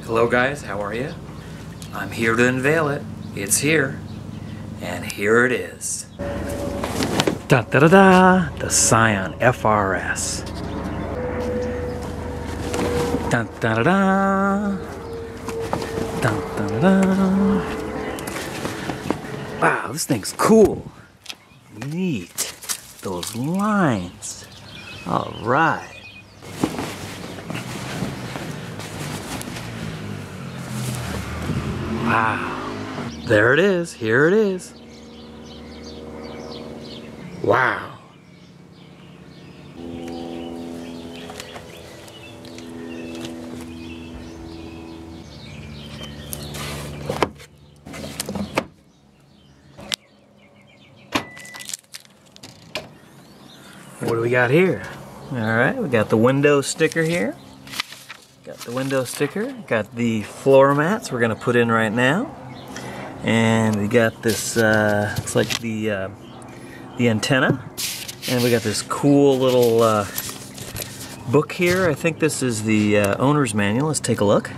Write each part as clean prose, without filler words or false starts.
Hello guys, how are you? I'm here to unveil it. It's here. And here it is. Da da da da! The Scoin FR-S. Da da da da! Da da da da! Wow, this thing's cool. Neat. Those lines. Alright. Wow. There it is. Here it is. Wow. What do we got here? Alright, we got the window sticker here. Got the window sticker. Got the floor mats we're going to put in right now. And we got this, looks like the antenna. And we got this cool little book here. I think this is the owner's manual. Let's take a look.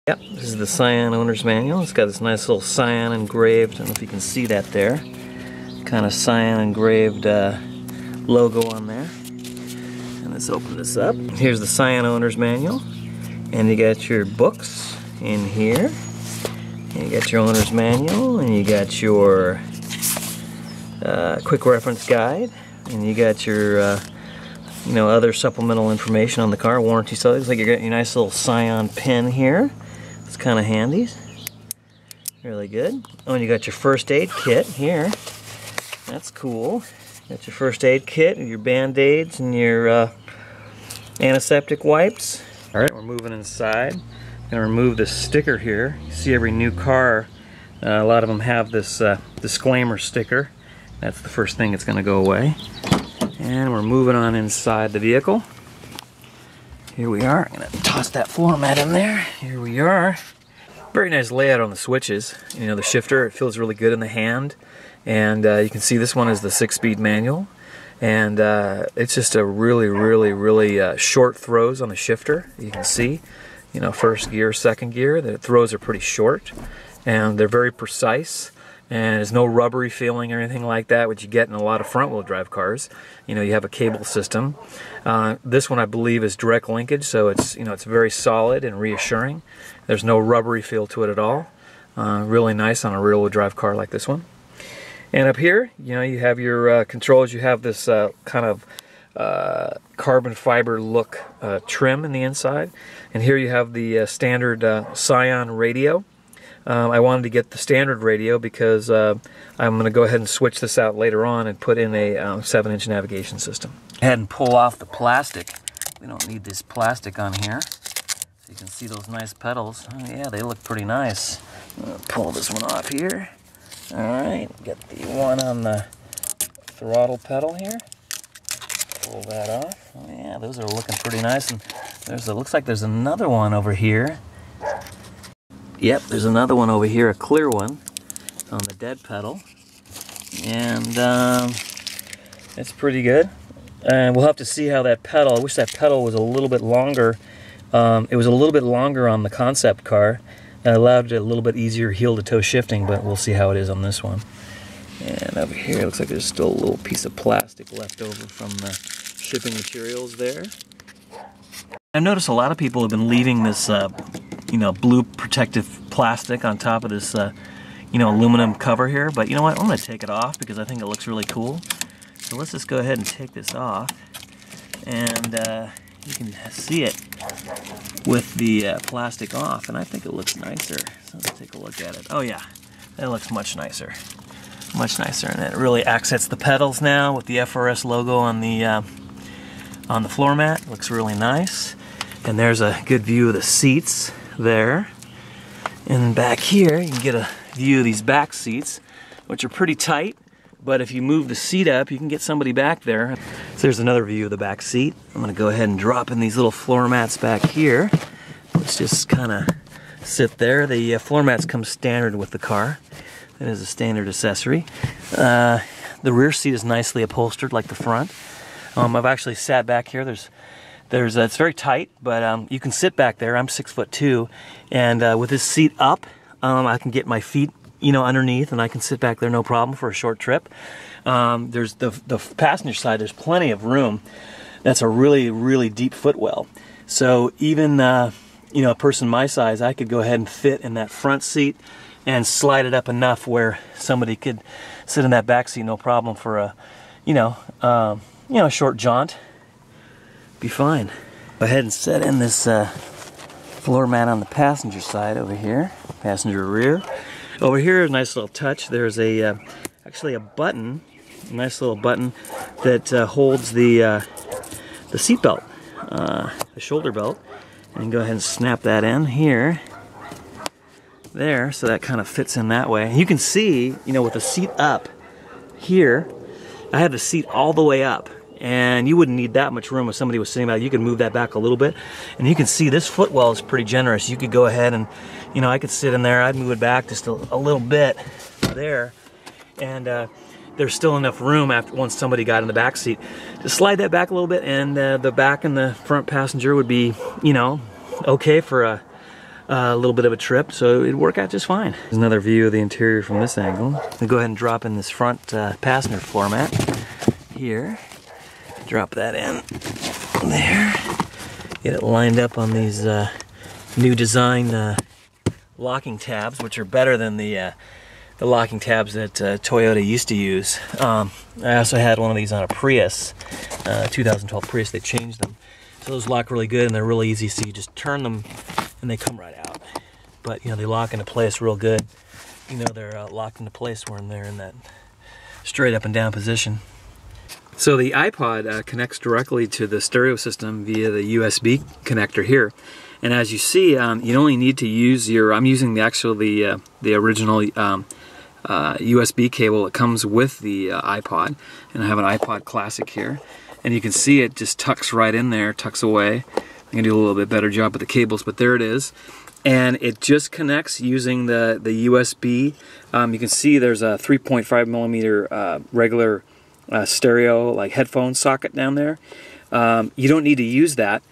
Yep, this is the Scoin owner's manual. It's got this nice little Scoin engraved. I don't know if you can see that there. Kind of Scoin engraved logo on there. And let's open this up. Here's the Scoin owner's manual. And you got your books in here. And you got your owner's manual. And you got your quick reference guide. And you got your other supplemental information on the car, warranty stuff. Looks like you got your nice little Scoin pin here. It's kind of handy. Really good. Oh, and you got your first aid kit here. That's cool. Got your first aid kit, and your band-aids, and your antiseptic wipes. Alright, we're moving inside. I'm going to remove this sticker here. You see every new car, a lot of them have this disclaimer sticker. That's the first thing that's going to go away. And we're moving on inside the vehicle. Here we are. I'm going to toss that floor mat in there. Here we are. Very nice layout on the switches. You know, the shifter, it feels really good in the hand. And you can see this one is the 6-speed manual. And it's just a really short throws on the shifter. You can see, you know, first gear, second gear, the throws are pretty short. And they're very precise. And there's no rubbery feeling or anything like that, which you get in a lot of front-wheel drive cars. You know, you have a cable system. This one, I believe, is direct linkage, so it's, you know, it's very solid and reassuring. There's no rubbery feel to it at all. Really nice on a rear-wheel drive car like this one. And up here, you know, you have your controls. You have this kind of carbon fiber look trim in the inside. And here you have the standard Scoin radio. I wanted to get the standard radio because I'm going to go ahead and switch this out later on and put in a 7-inch navigation system. Go ahead and pull off the plastic. We don't need this plastic on here. So you can see those nice pedals. Oh, yeah, they look pretty nice. Pull this one off here. Alright, get the one on the throttle pedal here. Pull that off. Oh, yeah, those are looking pretty nice. And looks like there's another one over here. Yep, there's another one over here, a clear one on the dead pedal, and it's pretty good. And we'll have to see how that pedal. I wish that pedal was a little bit longer. It was a little bit longer on the concept car. That allowed it a little bit easier heel-to-toe shifting, but we'll see how it is on this one. And over here, it looks like there's still a little piece of plastic left over from the shipping materials there. I've noticed a lot of people have been leaving this blue protective plastic on top of this, aluminum cover here. But you know what? I'm going to take it off because I think it looks really cool. So let's just go ahead and take this off. And you can see it with the plastic off. And I think it looks nicer. So let's take a look at it. Oh yeah, that looks much nicer. Much nicer. And it really accents the pedals now with the FR-S logo on the floor mat. Looks really nice. And there's a good view of the seats there. And back here you can get a view of these back seats, which are pretty tight, but if you move the seat up you can get somebody back there. So there's another view of the back seat. I'm going to go ahead and drop in these little floor mats back here. Let's just kind of sit there. The floor mats come standard with the car. That is a standard accessory. The rear seat is nicely upholstered like the front. I've actually sat back here. There's it's very tight, but you can sit back there. I'm 6'2", and with this seat up, I can get my feet, underneath, and I can sit back there no problem for a short trip. There's the passenger side. There's plenty of room. That's a really, really deep footwell. So even a person my size, I could go ahead and fit in that front seat and slide it up enough where somebody could sit in that back seat no problem for a, a short jaunt. Be fine. Go ahead and set in this floor mat on the passenger side over here, passenger rear. Over here, a nice little touch. There's actually a button, a nice little button that holds the seat belt, the shoulder belt, and go ahead and snap that in here, there, so that kind of fits in that way. You can see, with the seat up here, I have the seat all the way up, and you wouldn't need that much room if somebody was sitting back. You can move that back a little bit, and you can see this footwell is pretty generous. You could go ahead and, I could sit in there. I'd move it back just a little bit there, and there's still enough room once somebody got in the back seat to slide that back a little bit, and the back and the front passenger would be, okay for a little bit of a trip, so it'd work out just fine. Here's another view of the interior from this angle. I'll go ahead and drop in this front passenger floor mat here. Drop that in there. Get it lined up on these new design locking tabs, which are better than the locking tabs that Toyota used to use. I also had one of these on a Prius, 2012 Prius. They changed them. So those lock really good, and they're really easy, so you just turn them and they come right out. But they lock into place real good. They're locked into place when they're in that straight up and down position. So the iPod connects directly to the stereo system via the USB connector here. And as you see, you only need to use I'm using the original USB cable that comes with the iPod. And I have an iPod Classic here. And you can see it just tucks right in there, tucks away. I'm gonna do a little bit better job with the cables, but there it is. And it just connects using the USB. You can see there's a 3.5 millimeter regular stereo headphone socket down there. You don't need to use that.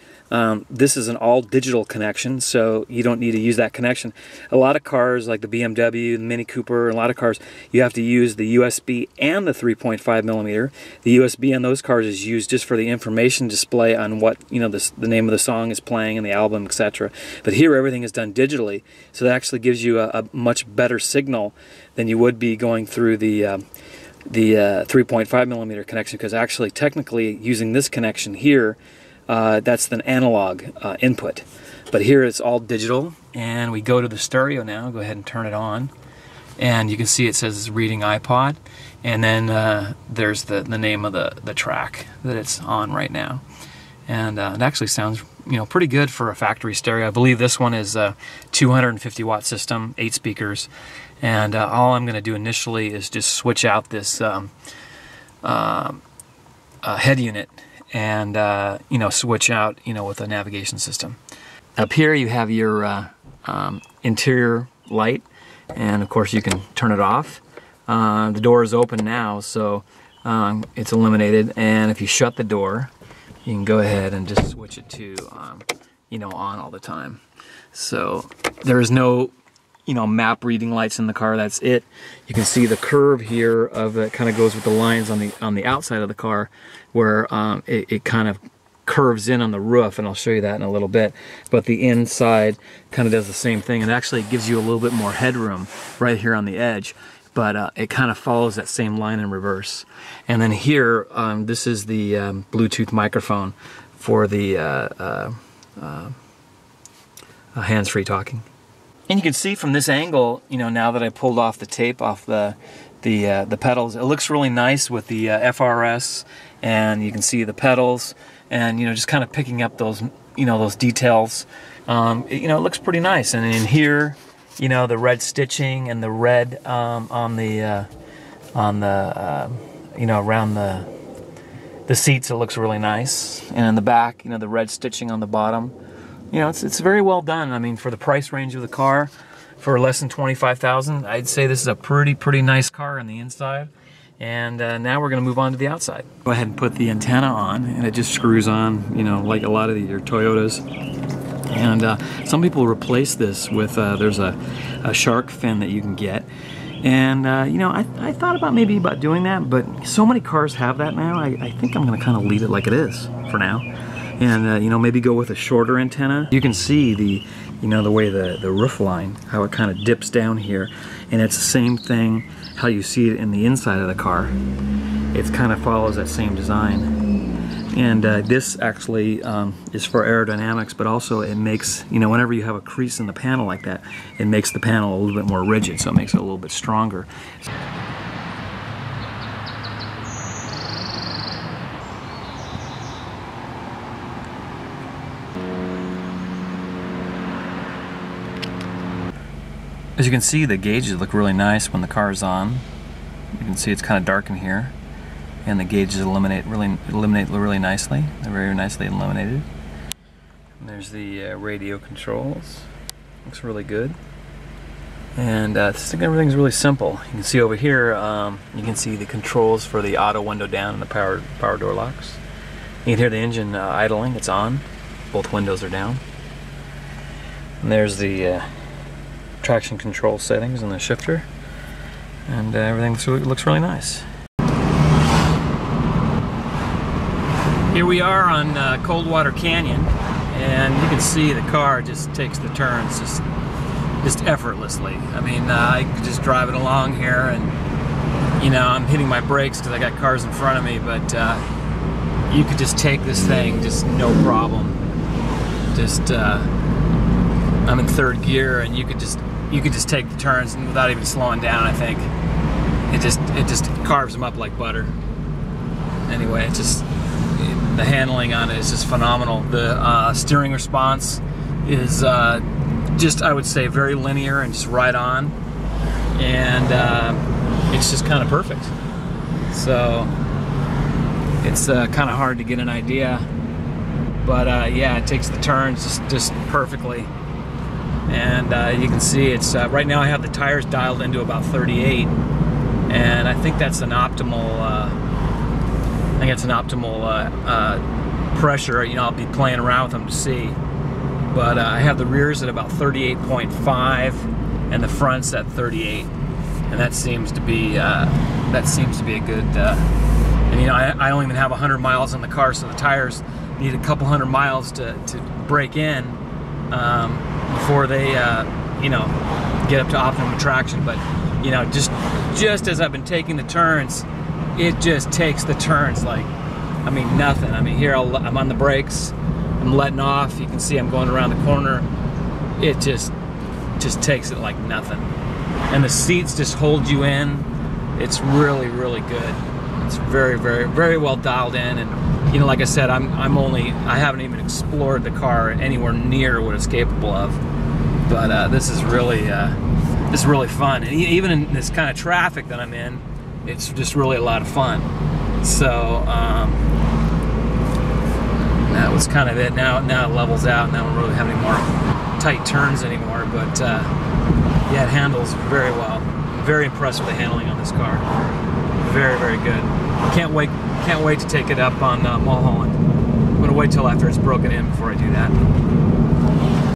This is an all digital connection, so you don't need to use that connection. A lot of cars like the BMW, the Mini Cooper, a lot of cars, you have to use the USB and the 3.5 millimeter. The USB on those cars is used just for the information display on what the name of the song is playing and the album, etc. But here everything is done digitally, so that actually gives you a much better signal than you would be going through the 3.5 millimeter connection, because actually technically using this connection here, that's an analog input. But here it's all digital, and we go to the stereo now. Go ahead and turn it on, and you can see it says it's reading iPod, and then there's the name of the track that it's on right now. And it actually sounds pretty good for a factory stereo. I believe this one is a 250 watt system, 8 speakers, and all I'm going to do initially is just switch out this head unit and switch out with a navigation system. Up here you have your interior light, and of course you can turn it off. The door is open now, so it's illuminated, and if you shut the door, you can go ahead and just switch it to on all the time. So there is no map reading lights in the car. That's it. You can see the curve here of it kind of goes with the lines on the outside of the car, where it kind of curves in on the roof, and I'll show you that in a little bit. But the inside kind of does the same thing, and actually gives you a little bit more headroom right here on the edge. But it kind of follows that same line in reverse. And then here, this is the Bluetooth microphone for the hands-free talking. And you can see from this angle, now that I pulled off the tape off the pedals, it looks really nice with the FR-S, and you can see the pedals, and just kind of picking up those those details. It looks pretty nice. And in here, the red stitching and the red on the around the seats, it looks really nice. And in the back, the red stitching on the bottom. It's very well done. I mean, for the price range of the car, for less than $25,000, I'd say this is a pretty nice car on the inside. And now we're going to move on to the outside. Go ahead and put the antenna on, and it just screws on, you know, like a lot of your Toyotas. And some people replace this with, there's a shark fin that you can get. And, you know, I thought about maybe doing that, but so many cars have that now, I think I'm going to kind of leave it like it is for now. And, you know, maybe go with a shorter antenna. You can see the, you know, the way the roof line, how it kind of dips down here. And it's the same thing, how you see it in the inside of the car. It kind of follows that same design. And this actually is for aerodynamics, but also it makes, you know, whenever you have a crease in the panel like that, it makes the panel a little bit more rigid, so it makes it a little bit stronger. As you can see, the gauges look really nice when the car is on. You can see it's kind of dark in here, and the gauges illuminate really nicely. They're very nicely illuminated. And there's the radio controls. Looks really good. And I think everything's really simple. You can see over here, you can see the controls for the auto window down and the power door locks. You can hear the engine idling. It's on. Both windows are down. And there's the traction control settings and the shifter, and everything looks really nice. Here we are on Coldwater Canyon, and you can see the car just takes the turns just effortlessly. I mean, I could just drive it along here, and you know, I'm hitting my brakes because I got cars in front of me, but you could just take this thing just no problem. Just I'm in third gear, and you could just take the turns without even slowing down. I think it just carves them up like butter. Anyway, it's just the handling on it is just phenomenal. The steering response is just, I would say, very linear and just right on, and it's just kind of perfect. So it's kind of hard to get an idea, but yeah, it takes the turns just perfectly. And you can see it's right now I have the tires dialed into about 38, and I think that's an optimal. I think it's an optimal pressure. You know, I'll be playing around with them to see. But I have the rears at about 38.5, and the fronts at 38, and that seems to be a good. And you know, I don't even have 100 miles on the car, so the tires need a couple hundred miles to break in. Before they, you know, get up to optimum traction. But you know, just as I've been taking the turns, it just takes the turns like, I mean, nothing. I mean, here I'm on the brakes, I'm letting off. You can see I'm going around the corner. It just takes it like nothing. And the seats just hold you in. It's really, really good. It's very, very, very well dialed in. And you know, like I said, I haven't even explored the car anywhere near what it's capable of. But this is really fun. And even in this kind of traffic that I'm in, it's just really a lot of fun. So that was kind of it. Now it levels out. Now we don't really have any more tight turns anymore. But yeah, it handles very well. I'm very impressed with the handling on this car. Very, very good. Can't wait to take it up on Mulholland. I'm gonna wait till after it's broken in before I do that.